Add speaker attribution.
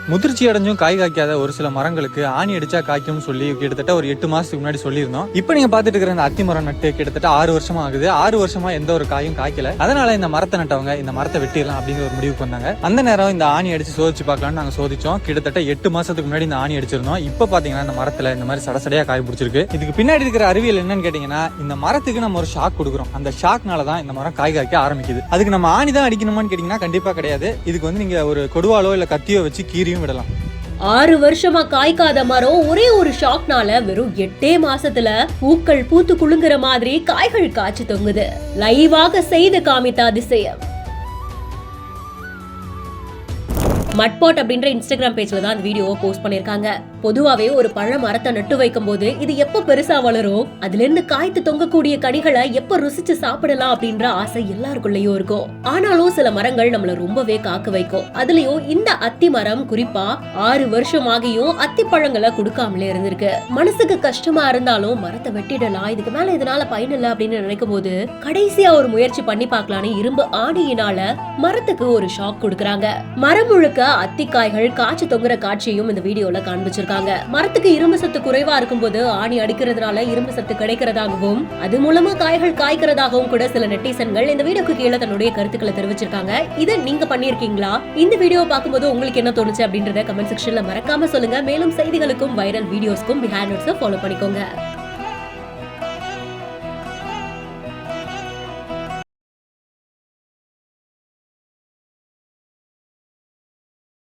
Speaker 1: முதிர்ச்சி அடைஞ்சும் காய் காய்க்காத ஒரு சில மரங்களுக்கு ஆணி அடிச்சா காய்க்கும்னு சொல்லி கிட்டத்தட்ட ஒரு 8 மாசத்துக்கு முன்னாடி சொல்லியிருந்தோம். இப்போ நீங்க பாத்துட்டு இருக்கிற இந்த அத்தி மரம் நட்டு கிட்டத்தட்ட 6 வருஷமா ஆகுது. 6 வருஷமா எந்த ஒரு காயும் காய்க்கல. அதனால இந்த மரத்தை நட்டவங்க இந்த மரத்தை வெட்டிடலாம் அப்படிங்கிற ஒரு முடிவுக்கு வந்தாங்க. அந்த நேரம் இந்த ஆணி அடிச்சு சோதிச்சு பார்க்கலாம்னு நாங்க சோதிச்சோம். கிட்டத்தட்ட 8 மாசத்துக்கு முன்னாடி இந்த ஆணி அடிச்சிருந்தோம். இப்ப பாத்தீங்கன்னா இந்த மரத்துல இந்த மாதிரி சடசடையா காய் பிடிச்சிருக்கு. இதுக்கு பின்னாடி இருக்கிற அறிவியல் என்னன்னு கேட்டீங்கன்னா, இந்த மரத்துக்கு நம்ம ஒரு ஷாக் கொடுக்குறோம். அந்த ஷாக்னாலதான் இந்த மரம் காய் காய்க்க ஆரம்பிக்குது. அதுக்கு நம்ம ஆணி தான் அடிக்கணுமான்னு கேட்டீங்கன்னா கண்டிப்பா கிடையாது. இதுக்கு நீங்க ஒரு கொடுவாலோ இல்ல கத்தியோ வச்சு கீரியும் விடலாம்.
Speaker 2: 6 வருஷமா காய்க்காத மரம் ஒரே ஒரு ஷாக்னால வெறும் 8 மாசத்துல பூக்கள் பூத்து குலுங்குற மாதிரி காய்கள் காய்ச்சி தொங்குது. லைவாக செய்து காமித்த அதிசயம். மட்பாட் அப்படின்ற இன்ஸ்டாகிராம் பேஜ்ல தான் அந்த வீடியோவை போஸ்ட் பண்ணிருக்காங்க. பொதுவாவே ஒரு பழ மரத்தை நட்டு வைக்கும் போது இது எப்ப பெருசா வளரும், அதுல இருந்து காய்த்து தொங்கக்கூடிய கனிகளை எப்ப ருசிச்சு சாப்பிடலாம் அப்படின்ற ஆசை எல்லாருக்குள்ளயும் இருக்கும். ஆனாலும் சில மரங்கள் நம்மள ரொம்பவே காக்க வைக்கும். அதுலயும் இந்த அத்தி மரம் குறிப்பா 6 வருஷம் ஆகியும் அத்தி பழங்களை கொடுக்காமலே இருந்திருக்கு. மனசுக்கு கஷ்டமா இருந்தாலும் மரத்தை வெட்டிடலாம், இதுக்கு மேல இதனால பயன் இல்ல அப்படின்னு நினைக்கும் போது கடைசியா ஒரு முயற்சி பண்ணி பார்க்கலான்னு இரும்பு ஆணியினால மரத்துக்கு ஒரு ஷாக் கொடுக்கறாங்க. மரம் முழுக்க அத்திக்காய்கள் காய்ச்சி தொங்குற காட்சியும் இந்த வீடியோல காண்பிச்சிருக்காங்க. மரத்துக்கு இரும்பு சத்து குறைவா இருக்கும் போது ஆணி அடிக்கிறதுனால இரும்பு சத்து கிடைக்கிறதாகவும் அது மூலமா காய்கள் காய்க்கிறதாகவும் கூட சில நெட்டிசன்கள் இந்த வீடியோக்கு கீழே தன்னுடைய கருத்துக்களை தெரிவிச்சிருக்காங்க. இதை நீங்க பண்ணிருக்கீங்களா? இந்த வீடியோ பார்க்கும்போது உங்களுக்கு என்ன தோணுச்சு அப்படின்றத கமெண்ட் செக்ஷன்ல மறக்காம சொல்லுங்க. மேலும் செய்திகளுக்கும் வைரல் வீடியோஸ்க்கும் பிஹைண்ட் நோட்ஸ் ஃபாலோ பண்ணிக்கோங்க.